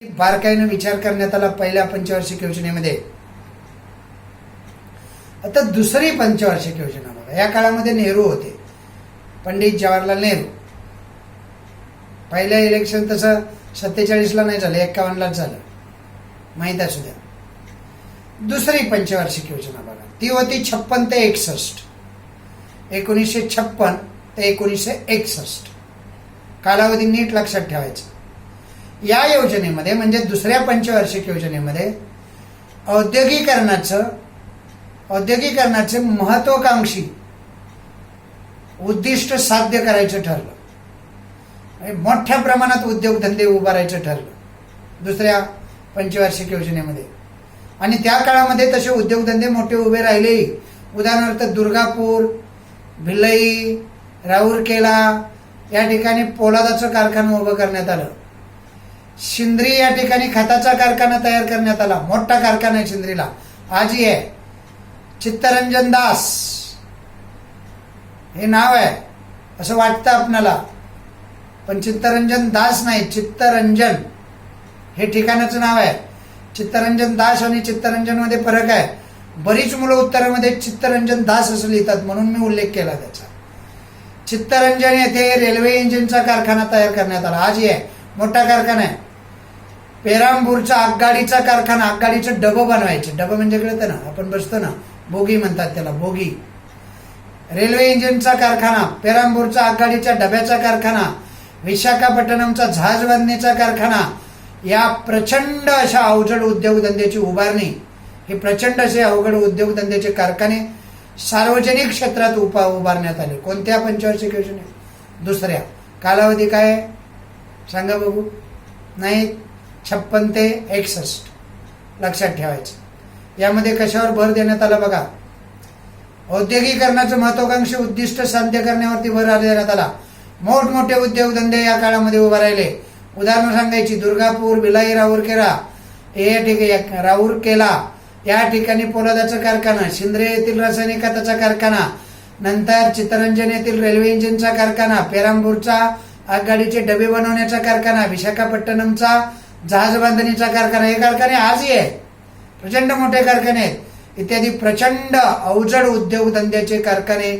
बारकाईने विचार करण्यात आला पहिल्या पंचवार्षिक योजनेमध्ये. आता दुसरी पंचवार्षिक योजना बघा. या काळामध्ये नेहरू होते, पंडित जवाहरलाल नेहरू. पहिलं इलेक्शन तसं 47ला नाही झालं, 51लाच झालं, माहीत असू द्या. दुसरी पंचवार्षिक योजना बघा, ती होती 56 ते 61, 1956 ते 1961. कालावधी नीट लक्षात ठेवायचा. या योजनेमध्ये म्हणजे दुसऱ्या पंचवार्षिक योजनेमध्ये औद्योगिकरणाचे महत्वाकांक्षी उद्दिष्ट साध्य करायचं ठरलं. मोठ्या प्रमाणात उद्योगधंदे उभारायचं ठरलं दुसऱ्या पंचवार्षिक योजनेमध्ये. आणि त्या काळामध्ये तसे उद्योगधंदे मोठे उभे राहिले. उदाहरणार्थ दुर्गापूर, भिलई, राऊरकेला या ठिकाणी पोलादाचं कारखाना उभं करण्यात आलं. शिंद्री या ठिकाणी खताचा कारखाना तयार करण्यात आला. मोठा कारखाना आहे शिंद्रीला, आजही आहे. चित्तरंजन दास हे नाव आहे असं वाटतं आपणाला, पण चित्तरंजन दास नाही, चित्तरंजन हे ठिकाणाचं नाव आहे. चित्तरंजन दास आणि चित्तरंजन मध्ये फरक आहे. बरीच मुलं उत्तरामध्ये चित्तरंजन दास असं लिहितात, म्हणून मी उल्लेख केला त्याचा. चित्तरंजन येथे रेल्वे इंजिनचा कारखाना तयार करण्यात आला, आजही आहे, मोठा कारखाना आहे. पेरांबूरचा आगगाडीचा कारखाना, आगगाडीचं डबं बनवायचे. डबं म्हणजे कळतं ना, आपण बसतो ना, बोगी म्हणतात त्याला, बोगी. रेल्वे इंजिनचा कारखाना, पेरांबूरचा आगगाडीच्या डब्याचा कारखाना, विशाखापट्टणमचा जहाज बांधणीचा कारखाना, या प्रचंड अशा अवजड उद्योगधंद्याची उभारणी, हे प्रचंड असे अवघड उद्योगधंद्याचे कारखाने सार्वजनिक क्षेत्रात उभारण्यात आले. कोणत्या पंचवार्षिक योजनेत? दुसऱ्या. कालावधी काय आहे सांगा बघू? नाही, 56 ते 61 लक्षात ठेवायचं. यामध्ये कशावर भर देण्यात आला बघा? औद्योगिकरणाचं महत्वाकांक्षी उद्दिष्ट साध्य करण्यावरती भर देण्यात आला. मोठमोठे उद्योगधंदे या काळामध्ये उभा राहिले. उदाहरणं सांगायची, दुर्गापूर, भिलाई, राऊरकेला या ठिकाणी पोलादाचा कारखाना, शिंद्रे येथील रासायनिक खताचा कारखाना, नंतर चित्तरंजन येथील रेल्वे इंजिनचा कारखाना, पेरांबूरचा आगगाडीचे डबे बनवण्याचा कारखाना, विशाखापट्टणमचा जहाज बांधणीचा कारखाना. हे कारखाने आजही आहेत, प्रचंड मोठे कारखाने आहेत. इत्यादी प्रचंड अवजड उद्योगधंद्याचे कारखाने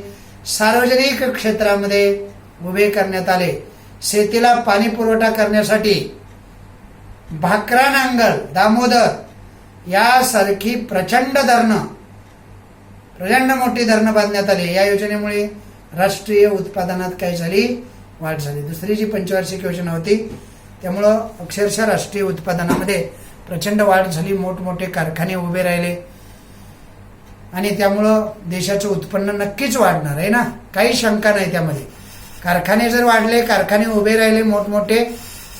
सार्वजनिक क्षेत्रामध्ये उभे करण्यात आले. शेतीला पाणी पुरवठा करण्यासाठी भाकरा नांगल, दामोदर यासारखी प्रचंड मोठी धरणं बांधण्यात आली. या योजनेमुळे राष्ट्रीय उत्पादनात काय झाली? वाढ झाली. दुसरी जी पंचवार्षिक योजना होती त्यामुळं अक्षरशः राष्ट्रीय उत्पादनामध्ये प्रचंड वाढ झाली. मोठमोठे कारखाने उभे राहिले आणि त्यामुळं देशाचं उत्पन्न नक्कीच वाढणार आहे ना, काही शंका नाही त्यामध्ये. कारखाने जर वाढले, कारखाने उभे राहिले मोठमोठे,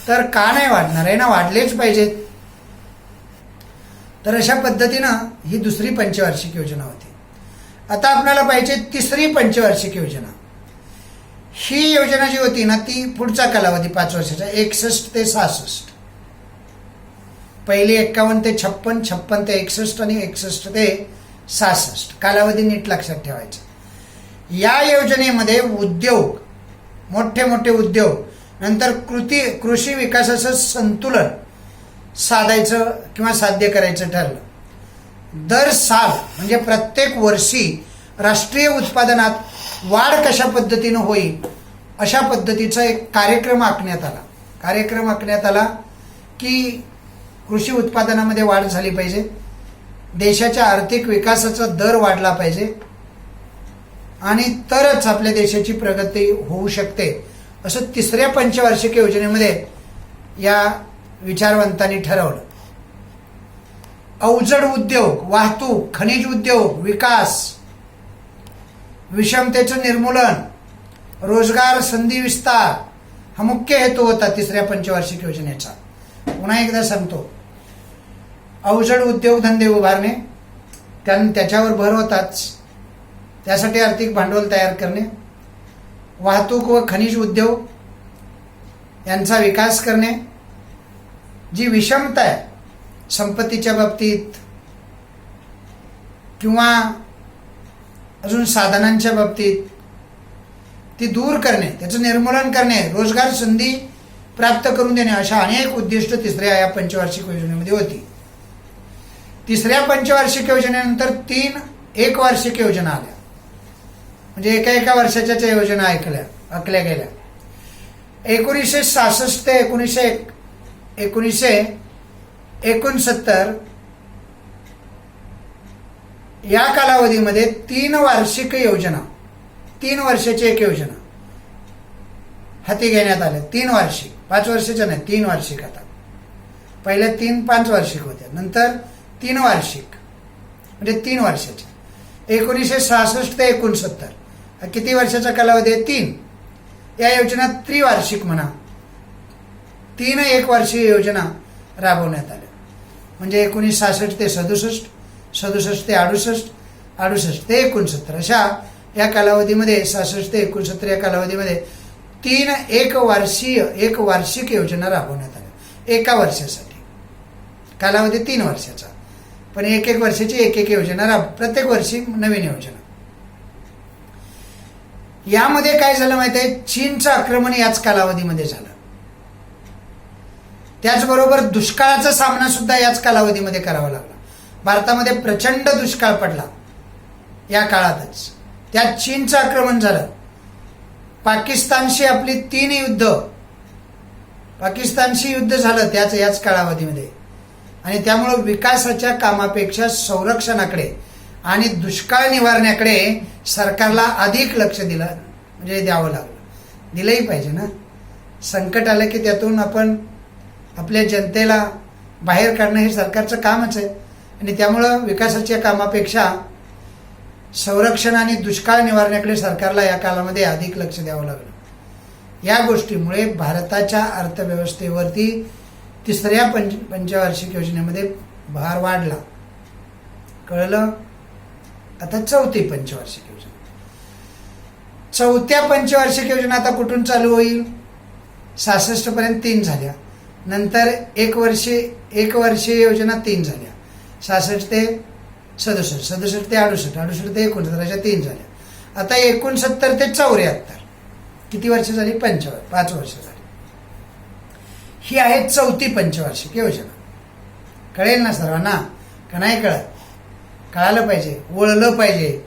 तर का नाही वाढणार आहे ना? वाढलेच पाहिजेत. तर अशा पद्धतीनं ही दुसरी पंचवार्षिक योजना होती. आता आपल्याला पाहिजे तिसरी पंचवार्षिक योजना. ही योजना जी होती ना, ती पुढचा कालावधी 5 वर्षाचा, 61 ते 66. पहिली 51 ते 56, 56 ते 61 आणि 61 ते 66. कालावधी नीट लक्षात ठेवायचा. या योजनेमध्ये उद्योग, मोठे मोठे उद्योग, नंतर कृषी विकासाचं संतुलन साधायचं किंवा साध्य करायचं ठरलं. दर साल म्हणजे प्रत्येक वर्षी राष्ट्रीय उत्पादनात वाढ कशा पद्धतीनं होईल अशा पद्धतीचा एक कार्यक्रम आखण्यात आला की कृषी उत्पादनामध्ये वाढ झाली पाहिजे, देशाच्या आर्थिक विकासाचा दर वाढला पाहिजे आणि तरच आपल्या देशाची प्रगती होऊ शकते, असं तिसऱ्या पंचवार्षिक योजनेमध्ये या विचारवंतांनी ठरवलं. अवजड उद्योग, वाहतूक, खनिज उद्योग विकास, विषमतेचं निर्मूलन, रोजगार संधी विस्तार हा मुख्य हेतू होता तिसऱ्या पंचवार्षिक योजनेचा. पुन्हा एकदा सांगतो, अवजड उद्योगधंदे उभारणे, त्याच्यावर भर होताच. त्यासाठी आर्थिक भांडवल तयार करणे, वाहतूक व खनिज उद्योग यांचा विकास करणे, जी विषमता आहे संपत्तीच्या बाबतीत किंवा अजून साधनांच्या बाबतीत, ती दूर करणे, त्याचं निर्मूलन करणे, रोजगार संधी प्राप्त करून देणे अशा अनेक उद्दिष्ट तिसऱ्या या पंचवार्षिक योजनेमध्ये होती. तिसऱ्या पंचवार्षिक योजनेनंतर 3 एकवार्षिक योजना आल्या, म्हणजे एका वर्षाच्या योजना आखल्या गेल्या. 1966 ते 1969 या कालावधीमध्ये 3 वार्षिक योजना, 3 वर्षाची एक योजना हाती घेण्यात आल्या. 3 वार्षिक, 5 वर्षाच्या नाही, 3 वार्षिक. आता पहिल्या 3 5 वार्षिक होत्या, नंतर 3 वार्षिक म्हणजे 3 वर्षाच्या. 1966 ते 69 किती वर्षाचा कालावधी आहे? 3. या योजना त्रिवार्षिक म्हणा, 3 एकवार्षिक योजना राबवण्यात आल्या. म्हणजे 1966 ते 67, 67 ते 68, 68 ते 69 अशा या कालावधीमध्ये, 66 ते 69 या कालावधीमध्ये 3 एकवार्षिक योजना राबवण्यात आल्या. एका वर्षासाठी कालावधी 3 वर्षाचा, पण एक वर्षाची एक योजना प्रत्येक वर्षी नवीन योजना. यामध्ये काय झालं माहिती आहे? चीनचं आक्रमण याच कालावधीमध्ये झालं. त्याचबरोबर दुष्काळाचा सामना सुद्धा याच कालावधीमध्ये करावा लागला. भारतामध्ये प्रचंड दुष्काळ पडला या काळातच. त्यात चीनचं आक्रमण झालं. पाकिस्तानशी आपली 3 युद्ध, पाकिस्तानशी युद्ध झालं याच कालावधीमध्ये. आणि त्यामुळं विकासाच्या कामापेक्षा संरक्षणाकडे आणि दुष्काळ निवारण्याकडे सरकारला अधिक लक्ष द्यावं लागलं. दिलंही पाहिजे ना. संकट आलं की त्यातून आपण आपल्या जनतेला बाहेर काढणं हे सरकारचं कामच आहे. आणि त्यामुळं विकासाच्या कामापेक्षा संरक्षण आणि दुष्काळ निवारण्याकडे सरकारला या काळामध्ये अधिक लक्ष द्यावं लागलं. या गोष्टीमुळे भारताच्या अर्थव्यवस्थेवरती तिसऱ्या पंचवार्षिक योजनेमध्ये भार वाढला. कळलं? आता 4थी पंचवार्षिक योजना. 4थ्या पंचवार्षिक योजना आता कुठून चालू होईल? 66 पर्यंत 3 झाल्या, नंतर एक वर्षीय योजना 3 झाल्या. 66 ते 67, 67 ते 68, 68 ते 69 अशा 3 झाल्या. आता 69 ते 74 किती वर्ष झाली? 5 वर्ष झाली. ही आहे 4थी पंचवार्षिक योजना. कळेल ना सर्वांना का नाही कळत? कळालं पाहिजे, वळलं पाहिजे.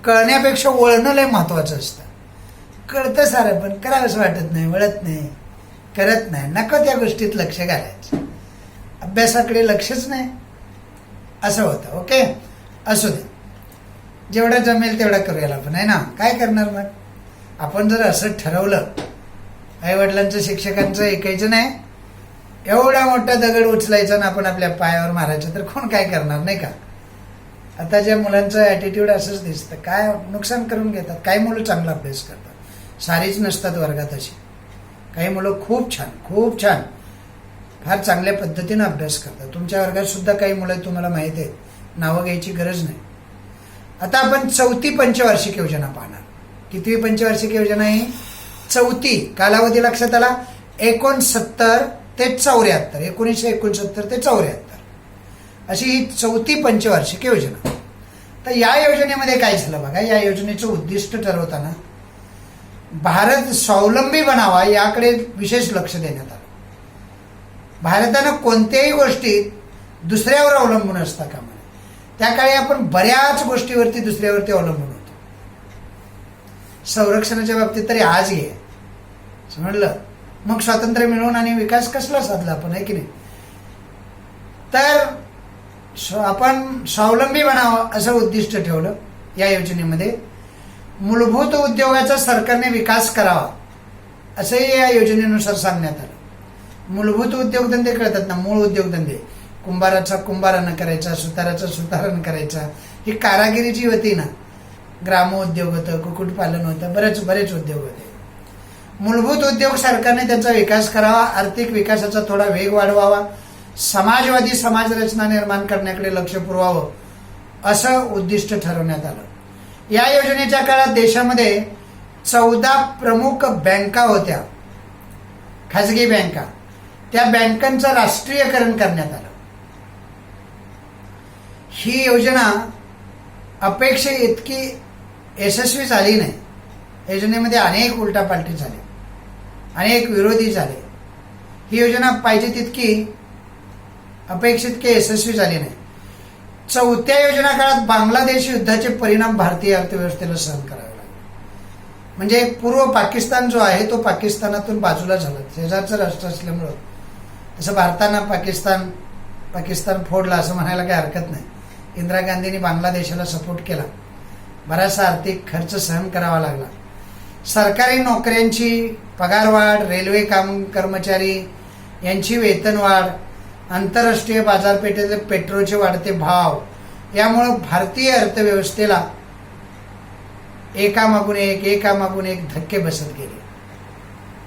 कळण्यापेक्षा वळणं लय महत्वाचं असतं. कळतं सारं पण करावंच वाटत नाही, वळत नाही, करत नाही. नको त्या गोष्टीत लक्ष घालायचं, अभ्यासाकडे लक्षच नाही, असं होतं. ओके, असू दे, जेवढं जमेल तेवढं करूया आपण, आहे ना. काय करणार मग? आपण जर असं ठरवलं, आईवडिलांचं शिक्षकांचं ऐकायचं नाही, एवढा मोठा दगड उचलायचा ना आपण आपल्या पायावर मारायचं, तर कोण काय करणार, नाही का? आता ज्या मुलांचं ॲटिट्यूड असंच दिसतं, काय नुकसान करून घेतात. काही मुलं चांगला अभ्यास करतात, सारीच नसतात वर्गात अशी. काही मुलं खूप छान फार चांगल्या पद्धतीनं अभ्यास करतात. तुमच्या वर्गात सुद्धा काही मुलं तुम्हाला माहिती आहेत, नावं घ्यायची गरज नाही. आता आपण 4थी पंचवार्षिक योजना पाहणार. कितवी पंचवार्षिक योजना आहे? 4थी. कालावधी लक्षात आला? 69 ते 74, 1969 ते 74 अशी ही 4थी पंचवार्षिक योजना. तर या योजनेमध्ये काय झालं बघा. या योजनेचं उद्दिष्ट ठरवताना भारत स्वावलंबी बनावा याकडे विशेष लक्ष देण्यात आलं. भारतानं कोणत्याही गोष्टीत दुसऱ्यावर अवलंबून असता कामा नये. त्या काळी आपण बऱ्याच गोष्टीवरती दुसऱ्यावरती अवलंबून होतो. संरक्षणाच्या बाबतीत तरी आज घे समजलं. मग स्वातंत्र्य मिळवून आणि विकास कसला साधला आपण, आहे की नाही? तर आपण स्वावलंबी बनावं असं उद्दिष्ट ठेवलं या योजनेमध्ये. मूलभूत उद्योगाचा सरकारने विकास करावा असंही या योजनेनुसार सांगण्यात आलं. मूलभूत उद्योगधंदे कळतात ना, मूळ उद्योगधंदे. कुंभाराचा कुंभारानं करायचा, सुताराचा सुतारानं करायचा. ही कारागिरी जी होती ना, ग्रामोद्योग होतं, कुक्कुटपालन होतं, बरेच उद्योग होते. मूलभूत उद्योग सरकारने त्यांचा विकास करावा, आर्थिक विकासाचा थोडा वेग वाढवावा, समाजवादी समाजरचना निर्माण करण्याकडे लक्ष पुरवावं असं उद्दिष्ट ठरवण्यात आलं. या योजनेच्या काळात देशामध्ये 14 प्रमुख बँका होत्या, खाजगी बँका. त्या बँकांचं राष्ट्रीयकरण करण्यात आलं. ही योजना अपेक्षे इतकी यशस्वी झाली नाही. योजनेमध्ये अनेक उलटापालटी झाली, अनेक विरोधी झाले. ही योजना पाहिजे तितकी अपेक्षित की यशस्वी झाली नाही. चौथ्या योजना काळात बांगलादेश युद्धाचे परिणाम भारतीय अर्थव्यवस्थेला सहन करावे लागले. म्हणजे पूर्व पाकिस्तान जो आहे तो पाकिस्तानातून बाजूला झाला, शेजारचं राष्ट्र असल्यामुळं. तसं भारतानं पाकिस्तान फोडला असं म्हणायला काही हरकत नाही. इंदिरा गांधींनी बांगलादेशाला सपोर्ट केला, बराचसा आर्थिक खर्च सहन करावा लागला. सरकारी नोकऱ्यांची पगारवाढ, रेल्वे कर्मचारी यांची वेतनवाढ, आंतरराष्ट्रीय बाजारपेठेतील पेट्रोलचे वाढते भाव यामुळे भारतीय अर्थव्यवस्थेला एकामागून एक धक्के बसत गेले.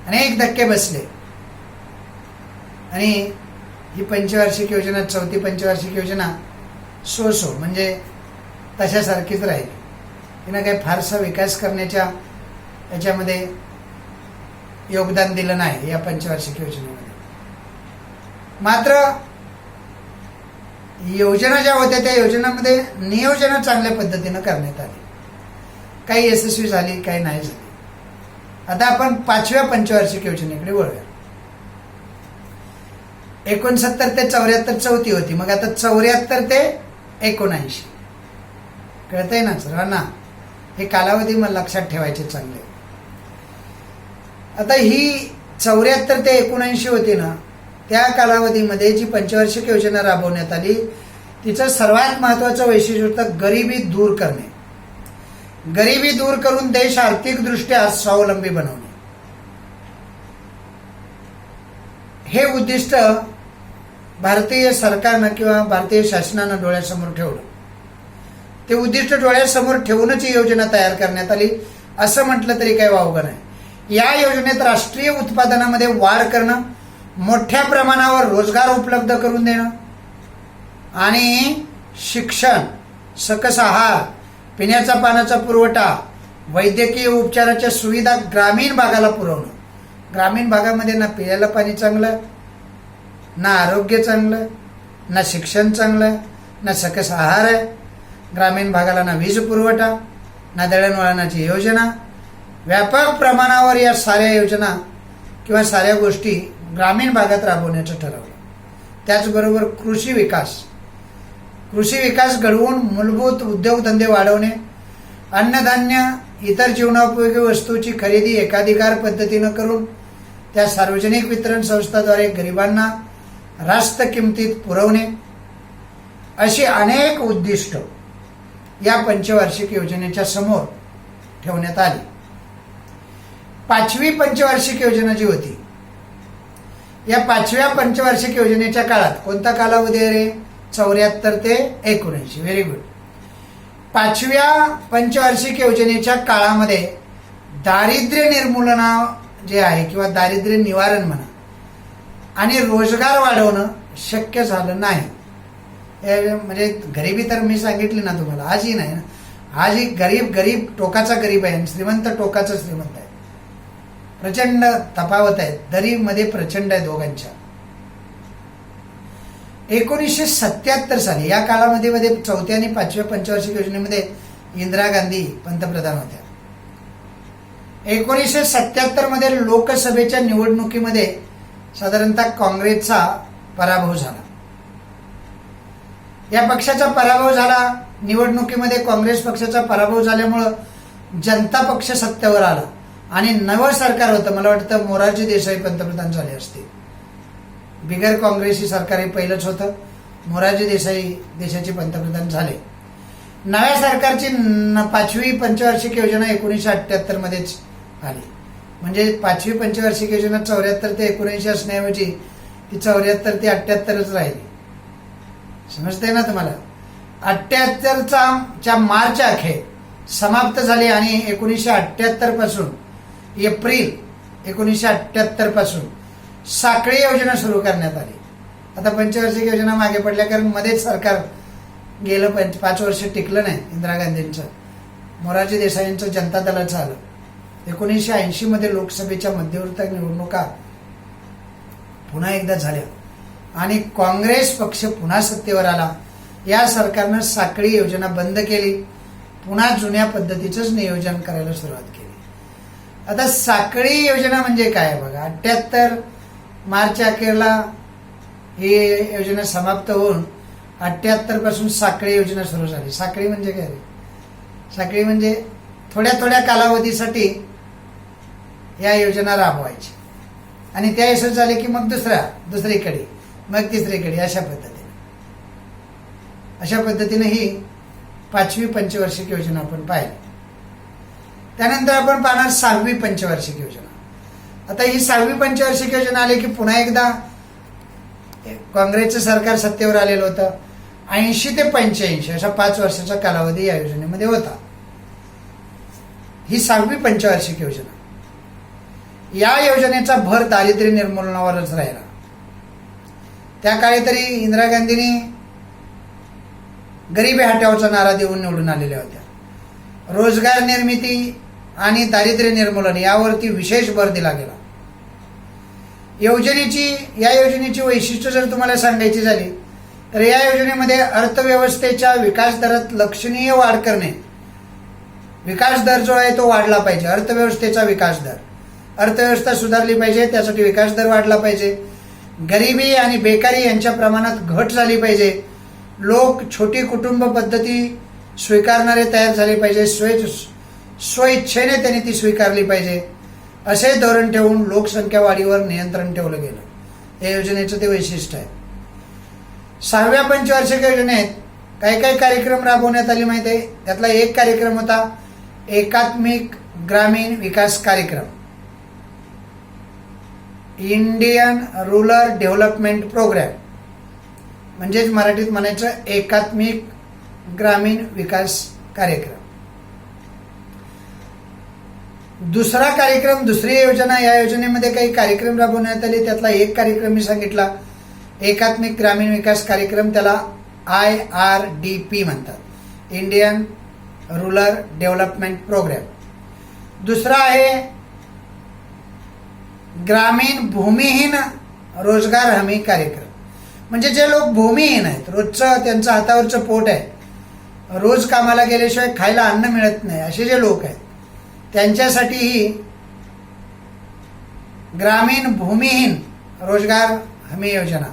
अनेक धक्के बसले आणि ही पंचवार्षिक योजना, चौथी पंचवार्षिक योजना सो म्हणजे तशासारखीच राहिली. तिनं काही फारसा विकास करण्याच्या याच्यामध्ये योगदान दिलं नाही या पंचवार्षिक योजनेमध्ये. मात्र योजना ज्या होत्या त्या योजनांमध्ये नियोजन चांगल्या पद्धतीनं करण्यात आली. काही यशस्वी झाली, काही नाही झाली. आता आपण 5व्या पंचवार्षिक योजनेकडे वळूया. 69 ते 74 चौथी होती, मग आता 74 ते 79. कळतंय ना सर्वांना? हे कालावधी मला लक्षात ठेवायचे चांगले. आता ही 74 ते 79 होती ना, त्या कालावधीमध्ये जी पंचवार्षिक योजना राबवण्यात आली तिचं सर्वात महत्वाचं वैशिष्ट्य होतं गरिबी दूर करणे. गरिबी दूर करून देश आर्थिकदृष्ट्या स्वावलंबी बनवणे. हे उद्दिष्ट भारतीय सरकारनं किंवा भारतीय शासनानं डोळ्यासमोर ठेवलं. ते उद्दिष्ट डोळ्यासमोर ठेवूनच ही योजना तयार करण्यात आली असं म्हटलं तरी काही वावगं नाही. या योजनेत राष्ट्रीय उत्पादनामध्ये वाढ करणं, मोठ्या प्रमाणावर रोजगार उपलब्ध करून देणं आणि शिक्षण, सकस आहार, पिण्याचा पाण्याचा पुरवठा, वैद्यकीय उपचाराच्या सुविधा ग्रामीण भागाला पुरवणं. ग्रामीण भागामध्ये ना पिण्याला पाणी चांगलं, ना आरोग्य चांगलं, ना शिक्षण चांगलं, ना सकस आहार आहे. ग्रामीण भागाला ना वीज पुरवठा, ना दळणवळणाची योजना. व्यापक प्रमाणावर या साऱ्या योजना किंवा साऱ्या गोष्टी ग्रामीण भागात राबवण्याचं ठरवलं. त्याचबरोबर कृषी विकास घडवून मूलभूत उद्योगधंदे वाढवणे, अन्नधान्य, इतर जीवनोपयोगी वस्तूची खरेदी एकाधिकार पद्धतीनं करून त्या सार्वजनिक वितरण संस्थाद्वारे गरिबांना रास्त किमतीत पुरवणे, अशी अनेक उद्दिष्ट या पंचवार्षिक योजनेच्या समोर ठेवण्यात आली. 5वी पंचवार्षिक योजना जी होती, या 5व्या पंचवार्षिक योजनेच्या काळात कोणता कालावधी आहे रे? 74 ते 79. Very good. 5व्या पंचवार्षिक योजनेच्या काळामध्ये दारिद्र्य निर्मूलन जे आहे किंवा दारिद्र्य निवारण म्हणा आणि रोजगार वाढवणं शक्य झालं नाही. म्हणजे गरिबी तर मी सांगितली ना तुम्हाला, आजही नाही ना. आजही गरीब टोकाचा गरीब आहे, श्रीमंत टोकाचा श्रीमंत आहे. प्रचंड तफावत आहे, दरीमध्ये प्रचंड आहे दोघांच्या. 1977 साली या काळामध्ये 4थ्या आणि 5व्या पंचवार्षिक योजनेमध्ये इंदिरा गांधी पंतप्रधान होत्या. 1977 मध्ये लोकसभेच्या निवडणुकीमध्ये साधारणतः काँग्रेसचा पराभव झाला. या पक्षाचा पराभव झाला. निवडणुकीमध्ये काँग्रेस पक्षाचा पराभव झाल्यामुळं जनता पक्ष सत्तेवर आला आणि नवं सरकार होतं. मला वाटतं मोरारजी देसाई पंतप्रधान झाले असते. बिगर काँग्रेसी सरकार हे पहिलंच होतं. मोरारजी देसाई देशाचे पंतप्रधान झाले. नव्या सरकारची 5वी पंचवार्षिक योजना 1978 मध्येच आली. म्हणजे 5वी पंचवार्षिक योजना 74 ते 79 असण्याऐवजी ती 74 ते 78च राहिली. समजते ना तुम्हाला? 78च्या मार्च अखेर समाप्त झाली आणि 1978 पासून एप्रिल 1978 पासून साखळी योजना सुरू करण्यात आली. आता पंचवार्षिक योजना मागे पडल्या कारण मध्येच सरकार गेलं 5 वर्ष टिकलं नाही इंदिरा गांधींचं. मोरारजी देसाईंचं जनता दलाचं आलं. 1980 मध्ये लोकसभेच्या मध्यवर्ती निवडणुका पुन्हा एकदा झाल्या आणि काँग्रेस पक्ष पुन्हा सत्तेवर आला. या सरकारनं साखळी योजना बंद केली, पुन्हा जुन्या पद्धतीचंच नियोजन करायला सुरुवात केली. आता साखळी योजना म्हणजे काय बघा. 78 मार्च अखेरला ही योजना समाप्त होऊन 78 पासून साखळी योजना सुरू झाली. साखळी म्हणजे काय रे? साखळी म्हणजे थोड्या थोड्या कालावधीसाठी या योजना राबवायची आणि त्या यशस्वी झाले की मग दुसरीकडे, मग तिसरीकडे, अशा पद्धतीने ही 5वी पंचवार्षिक योजना आपण पाहिली. त्यानंतर आपण पाहणार 6वी पंचवार्षिक योजना. आता ही 6वी पंचवार्षिक योजना आली की पुन्हा एकदा काँग्रेसचं सरकार सत्तेवर आलेलं होतं. 80 ते 85 अशा 5 वर्षाचा कालावधी या योजनेमध्ये होता. ही 6वी पंचवार्षिक योजना. या योजनेचा भर दारिद्र्य निर्मूलनावरच राहिला. त्या काळी तरी इंदिरा गांधींनी गरिबी हटावचा नारा देऊन निवडून आलेल्या होत्या. रोजगार निर्मिती आणि दारिद्र्य निर्मूलन यावरती विशेष भर दिला गेला. या योजनेची वैशिष्ट्य जर तुम्हाला सांगायची झाली तर या योजनेमध्ये अर्थव्यवस्थेच्या विकास दरात लक्षणीय वाढ करणे. विकास दर जो आहे तो वाढला पाहिजे. अर्थव्यवस्थेचा विकास दर, अर्थव्यवस्था सुधारली पाहिजे, त्यासाठी विकास दर वाढला पाहिजे. गरिबी आणि बेकारी यांच्या प्रमाणात घट झाली पाहिजे. लोक छोटी कुटुंब पद्धती स्वीकारणारे तयार झाले पाहिजे. स्वइच्छेने त्यांनी ती स्वीकारली पाहिजे. असे धोरण ठेवून लोकसंख्या वाढीवर नियंत्रण ठेवलं गेलं. या योजनेचं ते वैशिष्ट्य आहे. 6व्या पंचवार्षिक योजनेत काही कार्यक्रम राबवण्यात आले माहिती आहे. त्यातला एक कार्यक्रम होता एकात्मिक ग्रामीण विकास कार्यक्रम, इंडियन रूरल डेव्हलपमेंट प्रोग्राम, म्हणजेच मराठीत म्हणायचं एकात्मिक ग्रामीण विकास कार्यक्रम. दुसरा कार्यक्रम, दुसरी योजना, या योजनेमध्ये काही कार्यक्रम राबवण्यात आले. त्यातला एक कार्यक्रम मी सांगितला एकात्मिक ग्रामीण विकास कार्यक्रम, त्याला IRDP म्हणतात, इंडियन रूरल डेव्हलपमेंट प्रोग्राम. दुसरा आहे ग्रामीण भूमिहीन रोजगार हमी कार्यक्रम. म्हणजे जे लोक भूमिहीन आहेत, रोजचं त्यांचं हातावरचं पोट आहे, रोज कामाला गेल्याशिवाय खायला अन्न मिळत नाही, असे जे लोक आहेत त्यांच्यासाठीही ग्रामीण भूमिहीन रोजगार हमी योजना,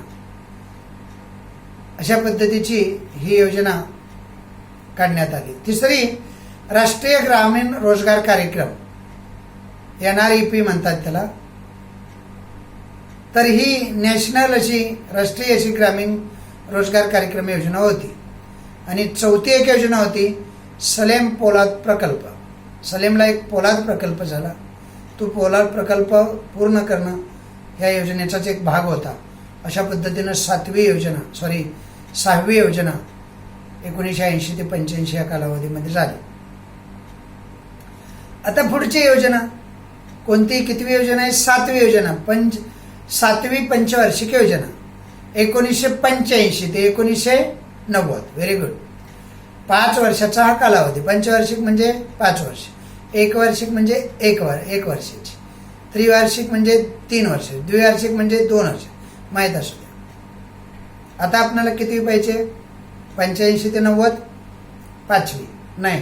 अशा पद्धतीची ही योजना काढण्यात आली. तिसरी राष्ट्रीय ग्रामीण रोजगार कार्यक्रम, NREP म्हणतात त्याला. तर ही नॅशनल अशी राष्ट्रीय अशी ग्रामीण रोजगार कार्यक्रम योजना होती. आणि चौथी एक योजना होती सलेम पोलाद प्रकल्प. सलेमला एक पोलाद प्रकल्प झाला, तो पोलाद प्रकल्प पूर्ण करणं या योजनेचाच एक भाग होता. अशा पद्धतीनं 6वी योजना 1980 ते 85 या कालावधीमध्ये झाली. आता पुढची योजना कोणती, कितवी योजना आहे? 7वी योजना, 7वी पंचवार्षिक योजना 1985 ते 1990. Very good. 5 वर्षाचा हा कालावधी. पंचवार्षिक म्हणजे 5 वर्ष, एकवार्षिक म्हणजे एक वर्षाची, त्रिवार्षिक म्हणजे 3 वर्ष, द्विवार्षिक म्हणजे 2 वर्ष. माहीत असू द्या. आता आपल्याला किती पाहिजे? 85 ते 90, 5वी नाही,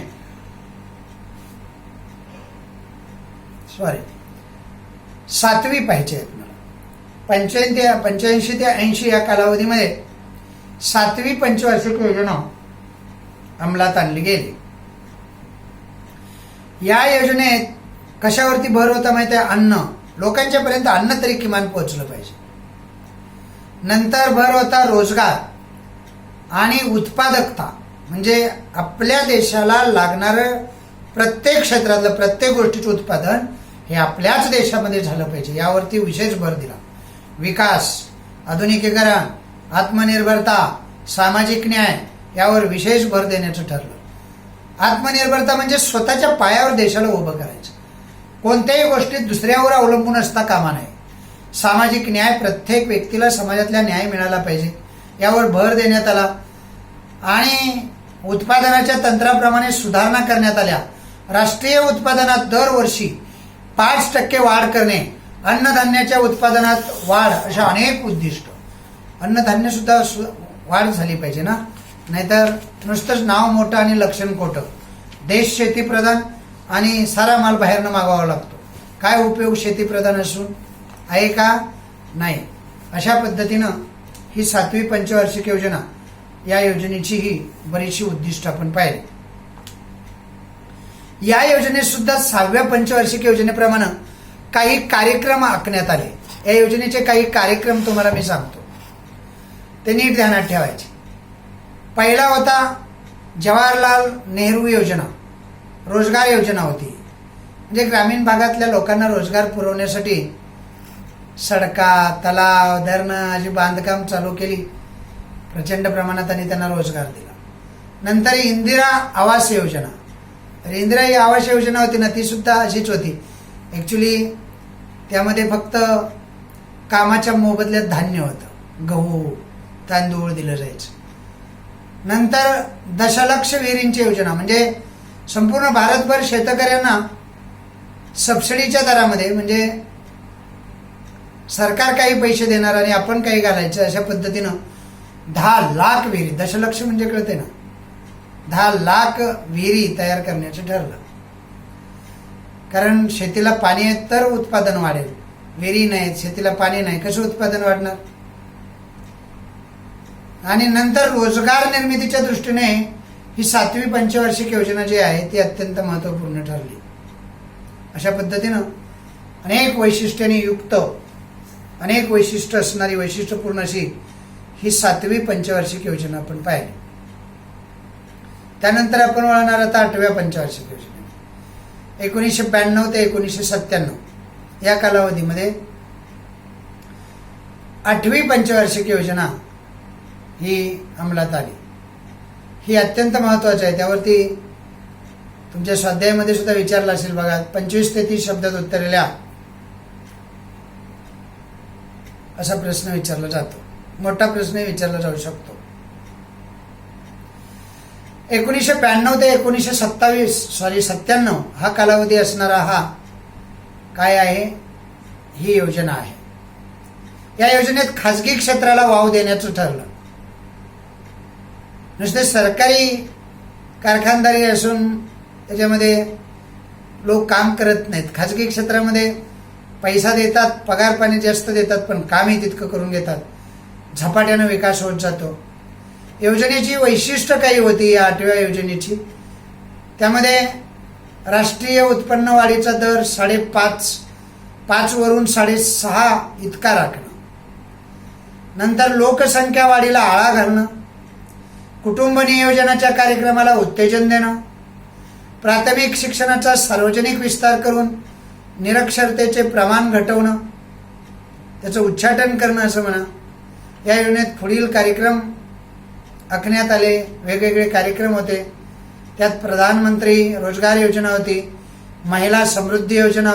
सॉरी 7वी पाहिजे आहेत मला. 85 ते 80 या कालावधीमध्ये 7वी पंचवार्षिक योजना अंमलात आणली गेली. या योजनेत कशावरती भर होता माहिती आहे? अन्न. लोकांच्या पर्यंत अन्न तरी किमान पोहोचलं पाहिजे. नंतर भर होता रोजगार आणि उत्पादकता, म्हणजे आपल्या देशाला लागणारं प्रत्येक क्षेत्रातलं प्रत्येक गोष्टीचं उत्पादन हे आपल्याच देशामध्ये झालं पाहिजे, यावरती विशेष भर दिला. विकास, आधुनिकीकरण, आत्मनिर्भरता, सामाजिक न्याय यावर विशेष भर देण्याचं ठरलं. आत्मनिर्भरता म्हणजे स्वतःच्या पायावर देशाला उभं करायचं, कोणत्याही गोष्टीत दुसऱ्यावर अवलंबून असता कामा नये. सामाजिक न्याय, प्रत्येक व्यक्तीला समाजातला न्याय मिळाला पाहिजे, यावर भर देण्यात आला. आणि उत्पादनाच्या तंत्राप्रमाणे सुधारणा करण्यात आल्या. राष्ट्रीय उत्पादनात दरवर्षी 5% वाढ करणे, अन्नधान्याच्या उत्पादनात वाढ, अशा अनेक उद्दिष्ट. अन्नधान्य सुद्धा वाढ झाली पाहिजे ना, नाहीतर नुसतंच नाव मोठं आणि लक्षण खोटं. देश शेतीप्रधान आणि सारा माल बाहेरनं मागवावा लागतो. काय उपयोग शेतीप्रधान असून? आहे का? नाही. अशा पद्धतीनं ही 7वी पंचवार्षिक योजना, या योजनेची ही बरीचशी उद्दिष्ट आपण पाहिली. या योजनेत सुद्धा 6व्या पंचवार्षिक योजनेप्रमाणे काही कार्यक्रम आखण्यात आले. या योजनेचे काही कार्यक्रम तुम्हाला मी सांगतो, ते नीट ध्यानात ठेवायचे. पहिला होता जवाहरलाल नेहरू योजना, रोजगार योजना होती. म्हणजे ग्रामीण भागातल्या लोकांना रोजगार पुरवण्यासाठी सडका, तलाव, धरणं अशी बांधकाम चालू केली प्रचंड प्रमाणात आणि त्यांना रोजगार दिला. नंतर इंदिरा आवास योजना. तर इंदिरा ही आवास योजना होती ना, ती सुद्धा अशीच होती. ॲक्च्युली त्यामध्ये फक्त कामाच्या मोबदल्यात धान्य होतं, गहू, तांदूळ दिलं जायचं. नंतर दशलक्ष विहिरींची योजना, म्हणजे संपूर्ण भारतभर शेतकऱ्यांना सबसिडीच्या दरामध्ये, म्हणजे सरकार काही पैसे देणार आणि आपण काही घालायचं, अशा पद्धतीनं 10 लाख विहिरी, दशलक्ष म्हणजे कळते ना, 10 लाख विहिरी तयार करण्याचं ठरलं. कारण शेतीला पाणी आहे तर उत्पादन वाढेल, विहिरी नाहीत, शेतीला पाणी नाही, कसं उत्पादन वाढणार. आणि नंतर रोजगार निर्मितीच्या दृष्टीने ही 7वी पंचवार्षिक योजना जी आहे ती अत्यंत महत्त्वपूर्ण ठरली. अशा पद्धतीनं अनेक वैशिष्ट्यांनी युक्त, अनेक वैशिष्ट्य असणारी, वैशिष्ट्यपूर्ण अशी ही 7वी पंचवार्षिक योजना आपण पाहिली. त्यानंतर आपण वळणार आता 8व्या पंचवार्षिक योजना. 1992 ते 1997 या कालावधीमध्ये 8वी पंचवार्षिक योजना ही अंमलात आली. ही अत्यंत महत्वाची आहे. त्यावरती तुमच्या स्वाध्यायामध्ये सुद्धा विचारलं असेल बघा, 25 ते 30 शब्दात उत्तरे लिहा असा प्रश्न विचारला जातो. मोठा प्रश्न विचारला जाऊ शकतो. 1992 ते 1997 हा कालावधी असणारा हा काय आहे, ही योजना आहे. या योजनेत खाजगी क्षेत्राला वाव देण्याचं ठरलं. नुसते सरकारी कारखानदारी असून त्याच्यामध्ये लोक काम करत नाहीत. खाजगी क्षेत्रामध्ये पैसा देतात, पगार पाणी जास्त देतात, पण कामही तितकं करून घेतात. झपाट्यानं विकास होत जातो. योजनेची वैशिष्ट्य काही होती या 8व्या योजनेची. त्यामध्ये राष्ट्रीय उत्पन्न वाढीचा दर 5.5 वरून 6.5 इतका राखणं. नंतर लोकसंख्या वाढीला आळा घालणं, कुटुंब नियोजनाच्या कार्यक्रमाला उत्तेजन देणं, प्राथमिक शिक्षणाचा सार्वजनिक विस्तार करून निरक्षरतेचे प्रमाण घटवणं, त्याचं उच्चाटन करणं असं म्हणा. या योजनेत पुढील कार्यक्रम आखण्यात आले. वेगवेगळे कार्यक्रम होते. त्यात प्रधानमंत्री रोजगार योजना होती, महिला समृद्धी योजना